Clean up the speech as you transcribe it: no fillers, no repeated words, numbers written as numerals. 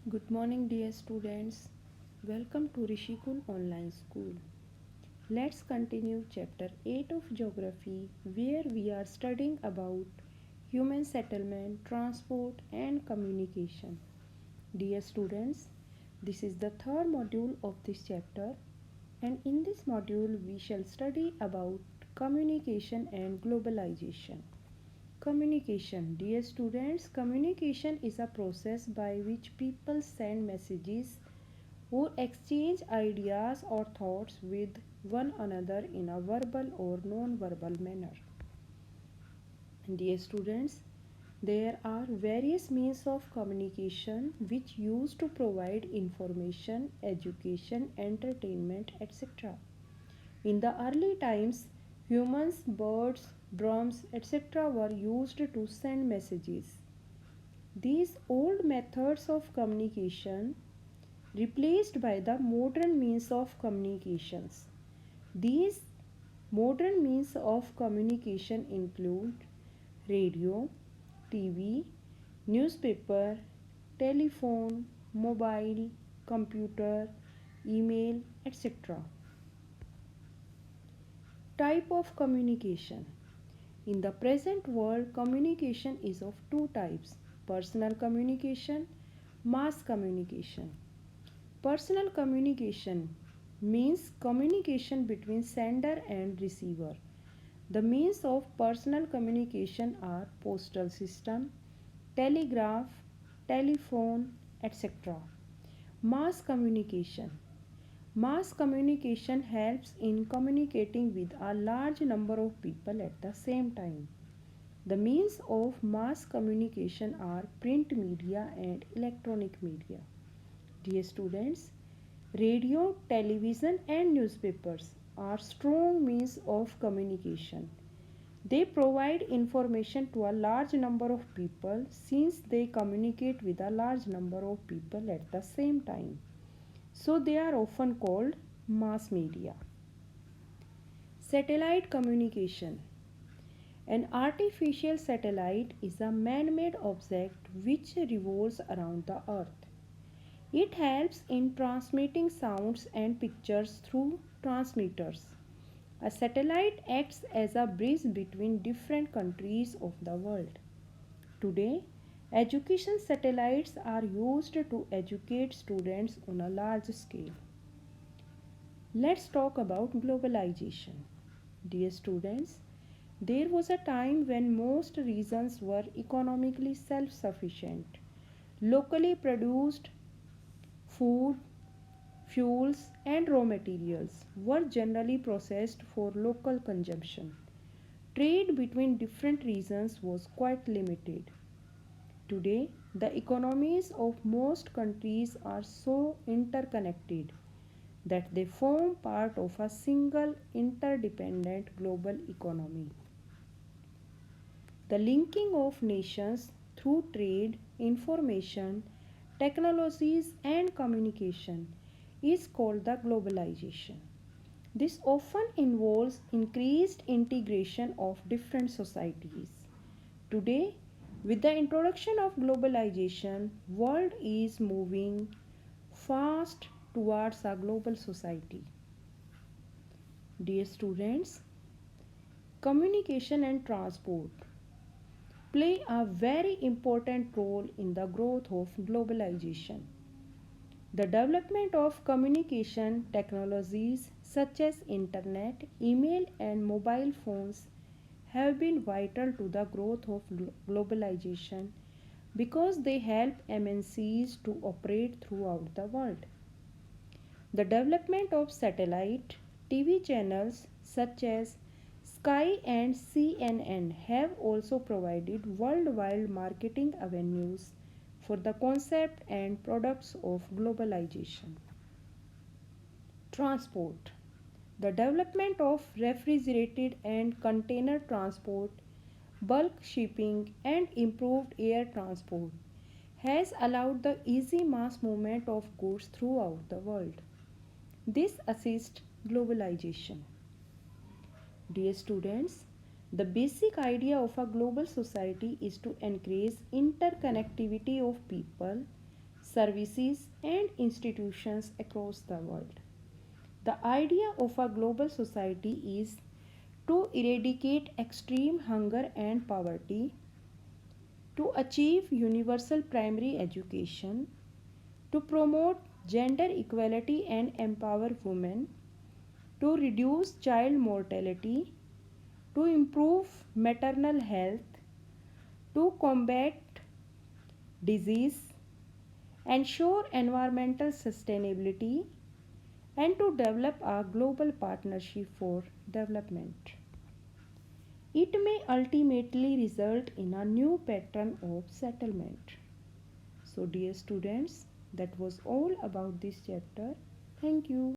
Good morning, dear students. Welcome to Rishikul Online School. Let's continue chapter 8 of Geography, where we are studying about human settlement, transport, and communication. Dear students, this is the third module of this chapter, and in this module, we shall study about communication and globalization. Communication. Dear students, communication is a process by which people send messages or exchange ideas or thoughts with one another in a verbal or non verbal manner. Dear students, there are various means of communication which used to provide information, education, entertainment, etc. In the early times, humans, birds, drums, etc. were used to send messages. These old methods of communication replaced by the modern means of communications. These modern means of communication include radio, TV, newspaper, telephone, mobile, computer, email, etc. Type of communication. In the present world, communication is of two types: personal communication, mass communication. Personal communication means communication between sender and receiver. The means of personal communication are postal system, telegraph, telephone, etc. Mass communication. Mass communication helps in communicating with a large number of people at the same time. The means of mass communication are print media and electronic media. Dear students, radio, television, and newspapers are strong means of communication. They provide information to a large number of people since they communicate with a large number of people at the same time. So they are often called mass media. Satellite communication. An artificial satellite is a man made object which revolves around the earth. It helps in transmitting sounds and pictures through transmitters. A satellite acts as a bridge between different countries of the world. Today, education satellites are used to educate students on a large scale. Let's talk about globalization. Dear students, there was a time when most regions were economically self sufficient. Locally produced food, fuels, and raw materials were generally processed for local consumption. Trade between different regions was quite limited. Today, the economies of most countries are so interconnected that they form part of a single interdependent global economy. The linking of nations through trade, information, technologies, and communication is called the globalization. This often involves increased integration of different societies. Today, with the introduction of globalization, world is moving fast towards a global society. Dear students, communication and transport play a very important role in the growth of globalization. The development of communication technologies such as internet, email, and mobile phones have been vital to the growth of globalization because they help MNCs to operate throughout the world. The development of satellite TV channels such as Sky and CNN have also provided worldwide marketing avenues for the concept and products of globalization. Transport. The development of refrigerated and container transport, bulk shipping, and improved air transport has allowed the easy mass movement of goods throughout the world. This assists globalization. Dear students, the basic idea of a global society is to increase interconnectivity of people, services, and institutions across the world. The idea of a global society is to eradicate extreme hunger and poverty, to achieve universal primary education, to promote gender equality and empower women, to reduce child mortality, to improve maternal health, to combat disease, ensure environmental sustainability, and to develop a global partnership for development. It may ultimately result in a new pattern of settlement. So, dear students, that was all about this chapter. Thank you.